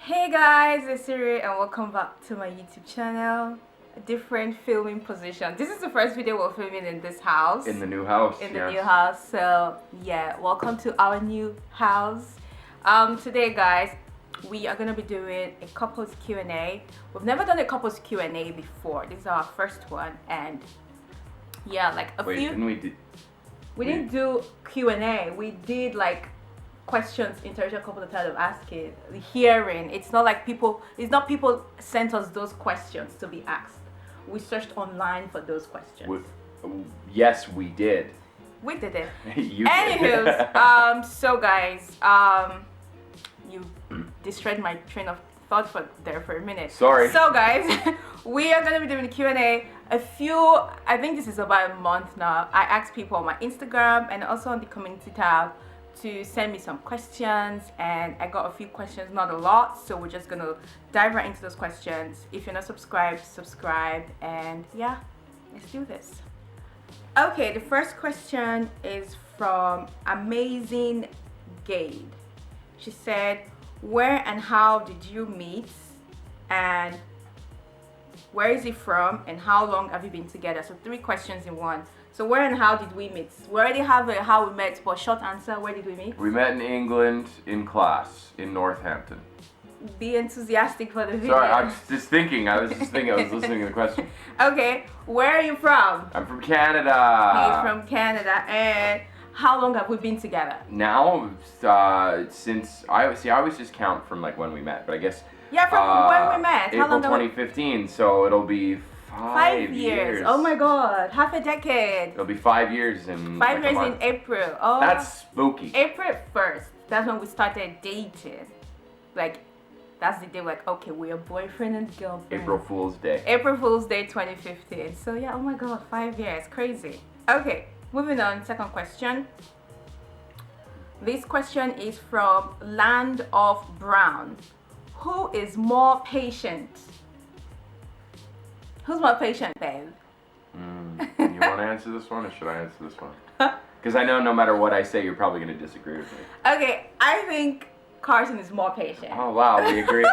Hey guys, Esiri and welcome back to my YouTube channel. A different filming position. This is the first video we're filming in this house. In the new house. In the new house. So yeah, welcome to our new house. Today guys, we are gonna be doing a couples Q&A. We've never done a couples Q&A before. This is our first one, and yeah, like Wait, didn't we didn't do Q&A. We did like questions interracial couple the title of asking, the hearing. It's not people sent us those questions to be asked. We searched online for those questions. Yes, we did. We did it. You Anywho, so guys, you destroyed my train of thought for a minute. Sorry. So guys, we are gonna be doing the Q&A. I think this is about a month now. I asked people on my Instagram and also on the community tab to send me some questions, and I got a few questions, not a lot, so we're just gonna dive right into those questions. If you're not subscribed, subscribe, and yeah, let's do this. Okay, the first question is from Amazing Gade. She said, where and how did you meet, and where is he from, and how long have you been together? So 3 questions in one. So where and how did we meet? We already have a how we met, but short answer, where did we meet? We met in England in class in Northampton. Be enthusiastic for the video. Sorry, I was just thinking. I was listening to the question. Okay, where are you from? I'm from Canada. He's from Canada. And how long have we been together? Now, since I always just count from like when we met, but I guess. Yeah, from when we met. How April long 2015, so it'll be 5 years. Oh my god, half a decade. It'll be 5 years in 5 years in April. Oh, that's spooky. April 1st. That's when we started dating. Like, that's the day like, okay, we're boyfriend and girlfriend. April Fool's Day. April Fool's Day 2015. So yeah, oh my god, 5 years. Crazy. Okay, moving on. Second question. This question is from Land of Brown. Who is more patient? Who's more patient, babe? You want to answer this one, or should I answer this one? Because I know no matter what I say, you're probably going to disagree with me. Okay, I think Carson is more patient. Oh wow, we agree.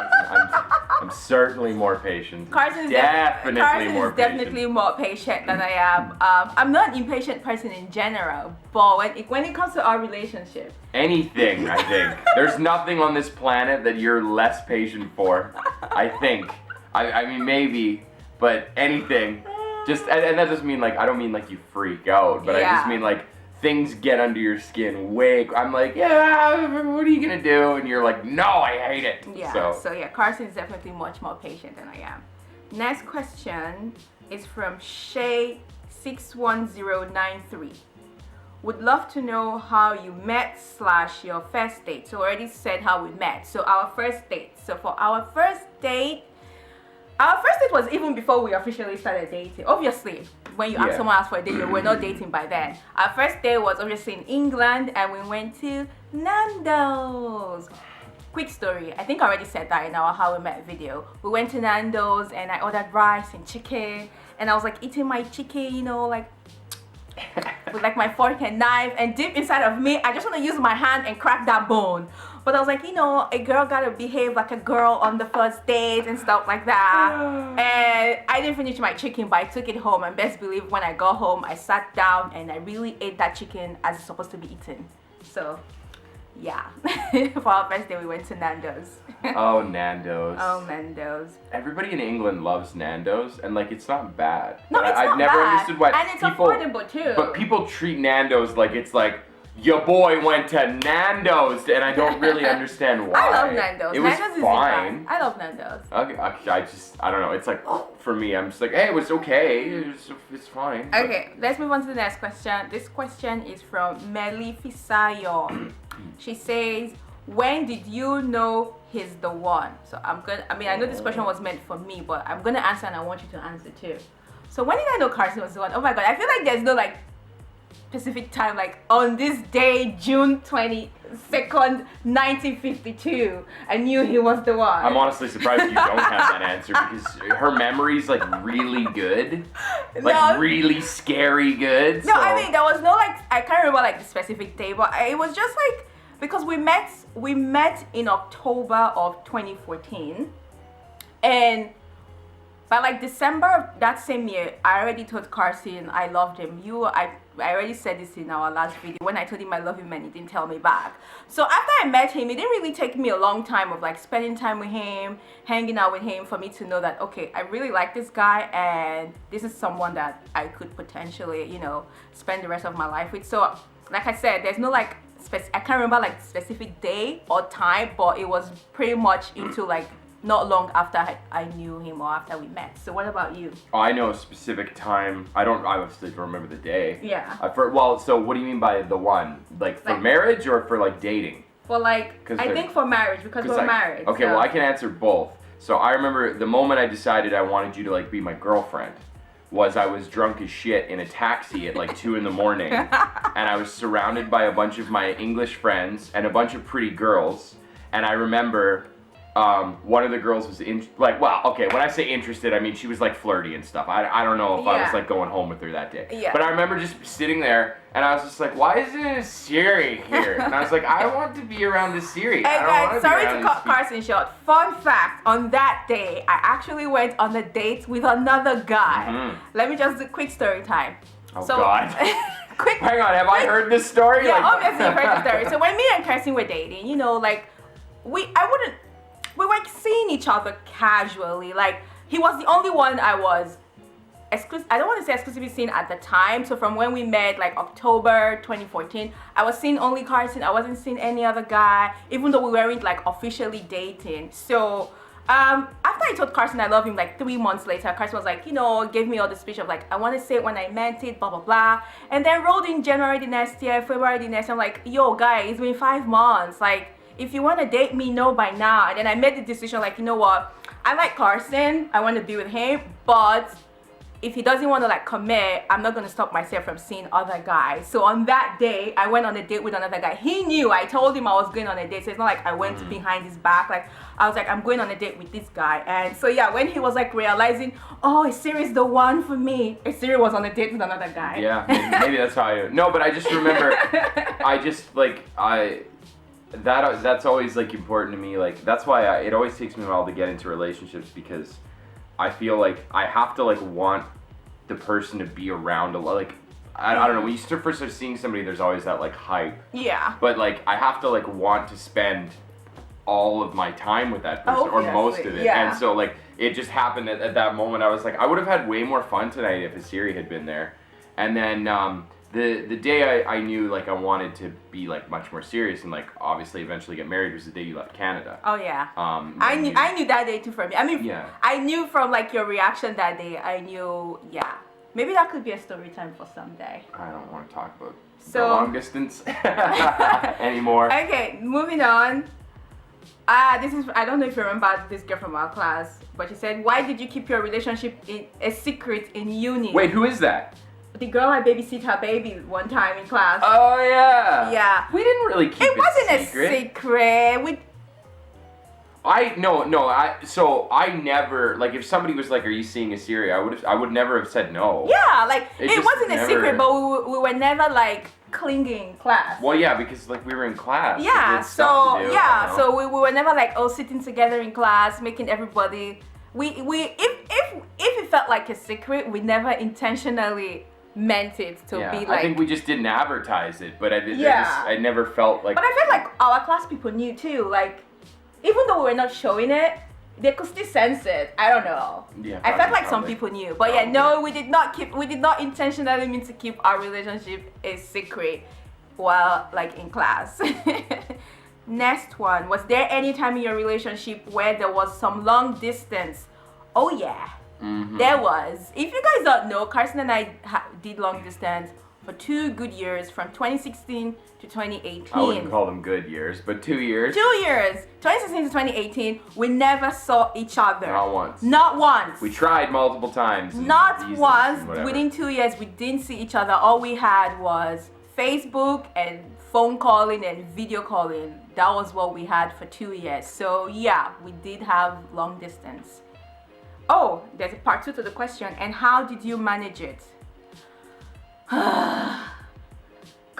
I'm certainly more patient. Carson is definitely more patient than I am. I'm not an impatient person in general, but when it comes to our relationship, anything, I think there's nothing on this planet that you're less patient for. I think. I mean maybe. But anything, and that doesn't mean like, I don't mean like you freak out, but yeah. I just mean like things get under your skin I'm like, yeah, what are you gonna do? And you're like, no, I hate it. Yeah, so yeah, Carson is definitely much more patient than I am. Next question is from Shay61093. Would love to know how you met / your first date. So I already said how we met. So our first date. So for our first date was even before we officially started dating. Obviously, when you ask someone else for a date, we're not dating by then. Our first date was obviously in England, and we went to Nando's. Quick story, I think I already said that in our how we met video. We went to Nando's, and I ordered rice and chicken, and I was like eating my chicken, you know, like with like my fork and knife, and deep inside of me, I just want to use my hand and crack that bone. But I was like, you know, a girl gotta behave like a girl on the first date and stuff like that. And I didn't finish my chicken, but I took it home, and best believe when I got home, I sat down and I really ate that chicken as it's supposed to be eaten. So yeah, for our first day we went to Nando's. Oh, Nando's. Oh, Nando's. Everybody in England loves Nando's, and like it's not bad. No, it's I've never understood why. And it's affordable too. But people treat Nando's like it's like, your boy went to Nando's, and I don't really understand why. I love Nando's. It was Nando's fine. I love Nando's. Okay, I don't know. It's like, for me, I'm just like, hey, it was okay. It's fine. Okay, let's move on to the next question. This question is from Melifisayo. She says, when did you know he's the one? So I know this question was meant for me, but I'm gonna answer, and I want you to answer too. So when did I know Carson was the one? Oh my god, I feel like there's no like specific time, like on this day, June 22nd, 1952, I knew he was the one. I'm honestly surprised you don't have that answer, because her memory's like really good, like really scary good. No, so. I mean, there was no like, I can't remember like the specific day, but it was just like because we met in October of 2014, and by like December of that same year, I already told Carson I loved him. I already said this in our last video. When I told him I love him and he didn't tell me back. So after I met him, it didn't really take me a long time of like spending time with him, hanging out with him, for me to know that, okay, I really like this guy and this is someone that I could potentially, you know, spend the rest of my life with. So like I said, there's no like, I can't remember like specific day or time, but it was pretty much into like not long after I knew him or after we met. So what about you? I know a specific time. I obviously don't remember the day. Yeah. So what do you mean by the one? Like for marriage or for like dating? For like, I think for marriage, because we're married. Okay, so. well I can answer both. So I remember the moment I decided I wanted you to like be my girlfriend was I was drunk as shit in a taxi at like 2 a.m. and I was surrounded by a bunch of my English friends and a bunch of pretty girls, and I remember one of the girls was when I say interested, I mean she was like flirty and stuff. I don't know if I was like going home with her that day. Yeah. But I remember just sitting there and I was just like, why isn't Esiri here? And I was like, I want to be around Esiri. Hey guys, sorry to cut Carson short. Fun fact, on that day, I actually went on a date with another guy. Mm-hmm. Let me just do quick story time. Oh God. Hang on, have I heard this story? Yeah, obviously I've heard the story. So when me and Carson were dating, you know, like, we were seeing each other casually. Like, he was the only one I was I don't want to say exclusively seeing at the time. So from when we met, like October 2014, I was seeing only Carson. I wasn't seeing any other guy, even though we weren't like officially dating. So after I told Carson I love him, like 3 months later, Carson was like, you know, gave me all the speech of like, I want to say it when I meant it, blah blah blah. And then rolled in January the next year, February the next year. I'm like, yo guy, it's been 5 months. Like, if you want to date me, know by now. And then I made the decision, like, you know what, I like Carson, I want to be with him, but if he doesn't want to like commit, I'm not going to stop myself from seeing other guys. So on that day, I went on a date with another guy. He knew, I told him I was going on a date, so it's not like I went behind his back. Like, I was like, I'm going on a date with this guy. And so yeah, when he was like realizing, oh, Esiri is the one for me, Esiri was on a date with another guy. Yeah, maybe that's how I... No, but I just remember, that's always like important to me. Like, that's why it always takes me a while to get into relationships, because I feel like I have to like want the person to be around a lot. Like, I don't know, when you first start seeing somebody, there's always that like hype. Yeah. But like, I have to like want to spend all of my time with that person, or most of it. Yeah. And so like, it just happened at that moment. I was like, I would have had way more fun tonight if Esiri had been there. And then the day I knew like I wanted to be like much more serious and like obviously eventually get married was the day you left Canada. Oh yeah. I knew that day too from you. I mean, yeah. I knew from like your reaction that day. I knew, yeah.Maybe that could be a story time for someday. I don't want to talk about the long distance anymore. Okay, moving on. This is, I don't know if you remember this girl from our class, but she said, why did you keep your relationship a secret in uni? Wait, who is that? The girl I babysit her baby one time in class. Oh yeah. Yeah. We didn't really keep it secret. It wasn't a secret. So I never, like, if somebody was like, are you seeing Esiri, I would never have said no. Yeah, like, it wasn't a secret, but we were never like clinging in class. Well, yeah, because like we were in class. Yeah, so we were never like sitting together in class, making everybody. If it felt like a secret, we never intentionally meant it to be like. I think we just didn't advertise it, but I never felt like. But I felt like our class people knew too. Like, even though we were not showing it, they could still sense it. I don't know. Yeah, I felt like some people knew, but yeah, no, we did not intentionally mean to keep our relationship a secret while like in class. Next one, was there any time in your relationship where there was some long distance? Oh yeah. Mm-hmm. There was. If you guys don't know, Carson and I did long distance for 2 good years, from 2016 to 2018. I wouldn't call them good years, but 2 years. 2 years. 2016 to 2018, we never saw each other. Not once. Not once. We tried multiple times. Not once. Within 2 years, we didn't see each other. All we had was Facebook and phone calling and video calling. That was what we had for 2 years. So yeah, we did have long distance. Oh, there's a part 2 to the question. And how did you manage it?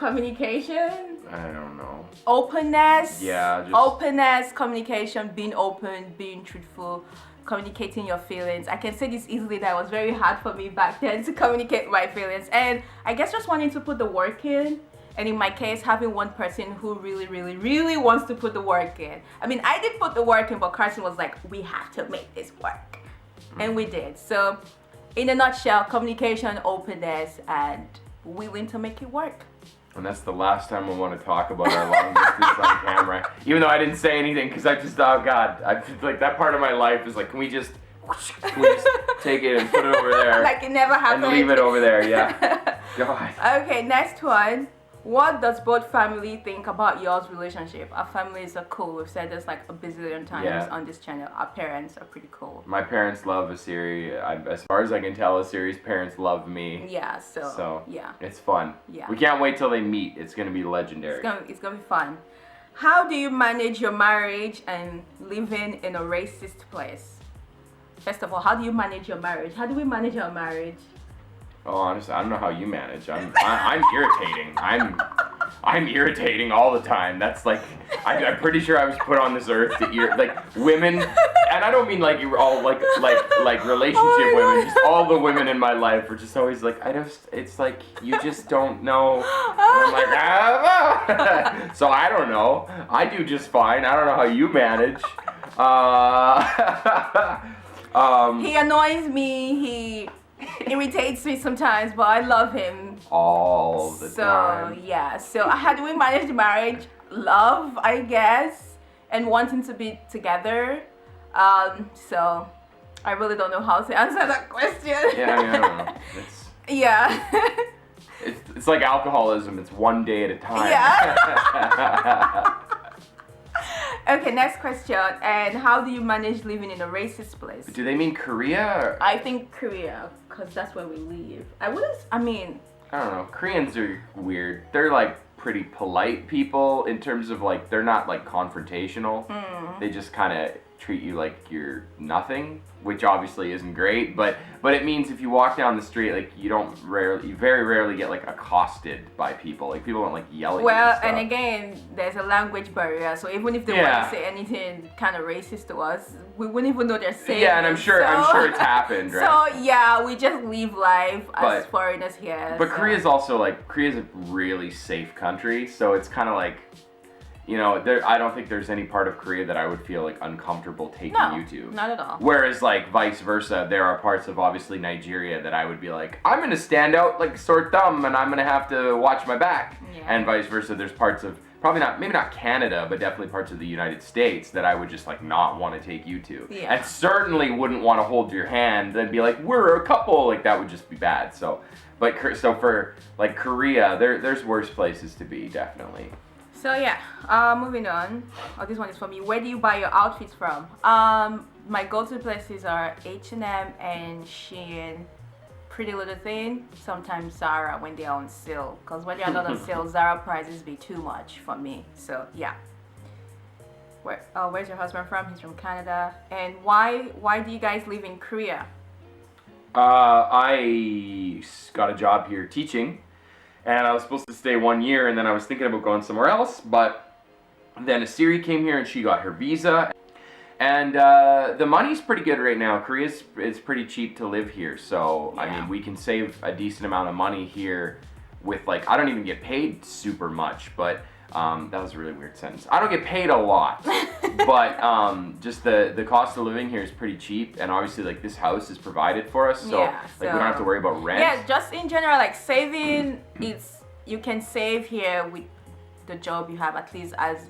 Communication. I don't know. Openness. Yeah, just openness, communication, being open, being truthful, communicating your feelings. I can say this easily that it was very hard for me back then to communicate my feelings, and I guess just wanting to put the work in. And in my case, having one person who really, really, really wants to put the work in. I mean, I did put the work in, but Carson was like, we have to make this work. And we did. So, in a nutshell, communication, openness, and willing to make it work. And that's the last time I want to talk about our long distance on camera. Even though I didn't say anything, because I just, oh God, I just, like that part of my life is like, can we just take it and put it over there? Like it never happened. And leave it over there, yeah. God. Okay, next one. What does both family think about y'all's relationship? Our families are cool. We've said this like a bazillion times on this channel. Our parents are pretty cool. My parents love Esiri. As far as I can tell, Esiri's parents love me. Yeah, so yeah. It's fun. Yeah. We can't wait till they meet. It's gonna be legendary. It's gonna be fun. How do you manage your marriage and living in a racist place? First of all, how do you manage your marriage? How do we manage our marriage? Oh, honestly, I don't know how you manage. I'm irritating. I'm irritating all the time. That's like, I'm pretty sure I was put on this earth to like women, and I don't mean like you're all like relationship women. Just all the women in my life are just always like, it's like you just don't know. And I'm like, so I don't know. I do just fine. I don't know how you manage. He annoys me. He irritates me sometimes, but I love him all the time. So yeah, so how do we manage the marriage? Love, I guess, and wanting to be together. So I really don't know how to answer that question. Yeah, I don't know. It's like alcoholism. It's one day at a time. Yeah. Okay, next question. And how do you manage living in a racist place? Do they mean Korea? I think Korea, because that's where we live. I don't know. Koreans are weird. They're like pretty polite people in terms of like, they're not like confrontational. They just kind of treat you like you're nothing, which obviously isn't great, but it means if you walk down the street, like you very rarely get like accosted by people. Like people don't like yell at you. Well, and again, there's a language barrier, so even if they want to say anything kind of racist to us, we wouldn't even know they're saying. Yeah, and I'm sure it's happened, right? So yeah, we just live life as foreigners here. But Korea's also like, Korea's a really safe country, so it's kind of like, you know, I don't think there's any part of Korea that I would feel like uncomfortable taking you to. Not at all. Whereas like vice versa, there are parts of obviously Nigeria that I would be like, I'm gonna stand out like a sore thumb and I'm gonna have to watch my back. Yeah. And vice versa, there's parts of maybe not Canada, but definitely parts of the United States that I would just like not want to take you to. Yeah. And certainly wouldn't want to hold your hand and be like, we're a couple. Like that would just be bad. So for like Korea, there's worse places to be, definitely. So yeah, moving on. Oh, this one is for me. Where do you buy your outfits from? My go-to places are H&M and Shein, Pretty Little Thing, sometimes Zara when they're on sale. Because when they're not on sale, Zara prices be too much for me. So yeah. Where's your husband from? He's from Canada. And why do you guys live in Korea? I got a job here teaching. And I was supposed to stay 1 year, and then I was thinking about going somewhere else, but then Esiri came here and she got her visa. And the money's pretty good right now. It's pretty cheap to live here, so yeah. I mean, we can save a decent amount of money here with like, I don't even get paid super much, but that was a really weird sentence. I don't get paid a lot, but just the cost of living here is pretty cheap, and obviously like this house is provided for us, so like we don't have to worry about rent. Yeah, just in general, like saving, you can save here with the job you have, at least as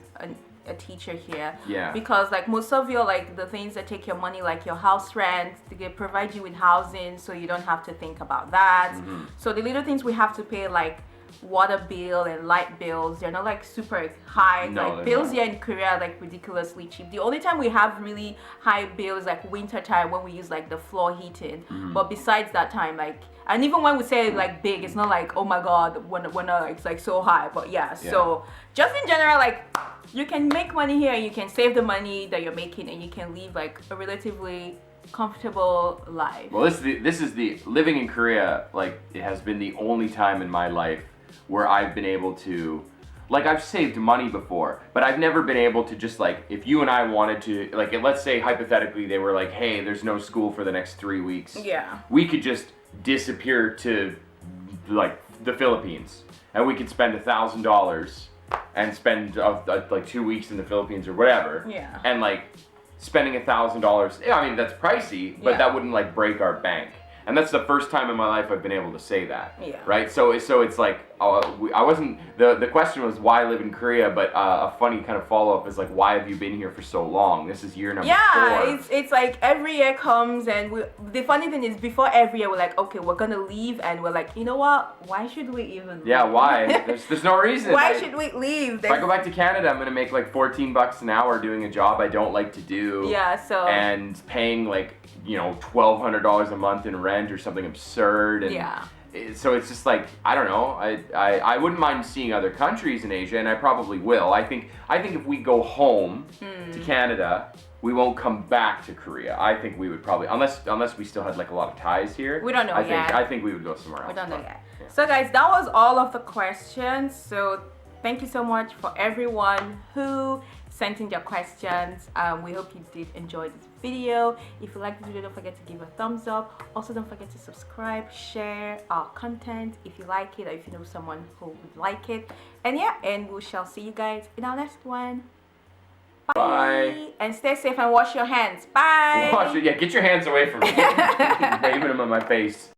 a teacher here. Yeah. Because like most of your like the things that take your money, like your house rent, they provide you with housing, so you don't have to think about that. Mm-hmm. So the little things we have to pay, like water bill and light bills, they're not like super high. No, like bills here in Korea are like ridiculously cheap. The only time we have really high bills like winter time when we use like the floor heating. Mm-hmm. But besides that time, like And even when we say like big, it's not like, oh my god, we're not like, it's like so high. But yeah, so just in general, like you can make money here and you can save the money that you're making and you can live like a relatively comfortable life. Well, this is the living in Korea, like it has been the only time in my life where I've been able to, like, I've saved money before, but I've never been able to just, like, if you and I wanted to, like, let's say hypothetically they were like, hey, there's no school for the next 3 weeks. Yeah. We could just disappear to, like, the Philippines, and we could spend $1,000 and spend, like, 2 weeks in the Philippines or whatever. Yeah. And, like, spending $1,000, I mean, that's pricey, but that wouldn't, like, break our bank. And that's the first time in my life I've been able to say that. Yeah. Right? So it's like, I wasn't, the question was why live in Korea, but a funny kind of follow-up is like, why have you been here for so long? This is year number 4. Yeah, it's like every year comes and the funny thing is before every year we're like, okay, we're gonna leave, and we're like, you know what? Why should we even leave? Yeah, why? There's no reason. Why should we leave? If I go back to Canada, I'm gonna make like $14 an hour doing a job I don't like to do. Yeah, so. And paying like, you know, $1,200 a month in rent or something absurd. And yeah. So it's just like, I don't know. I wouldn't mind seeing other countries in Asia, and I probably will. I think if we go home to Canada, we won't come back to Korea. I think we would probably, unless we still had like a lot of ties here. We don't know yet. I think we would go somewhere else. We don't know yet. Yeah. So guys, that was all of the questions. So thank you so much for everyone who sent in their questions. We hope you did enjoy this video. If you like this video, don't forget to give a thumbs up. Also, don't forget to subscribe, share our content if you like it, or if you know someone who would like it. And yeah, and we shall see you guys in our next one. Bye. Bye. And stay safe and wash your hands. Bye. Wash it. Yeah, get your hands away from me. Waving them on my face.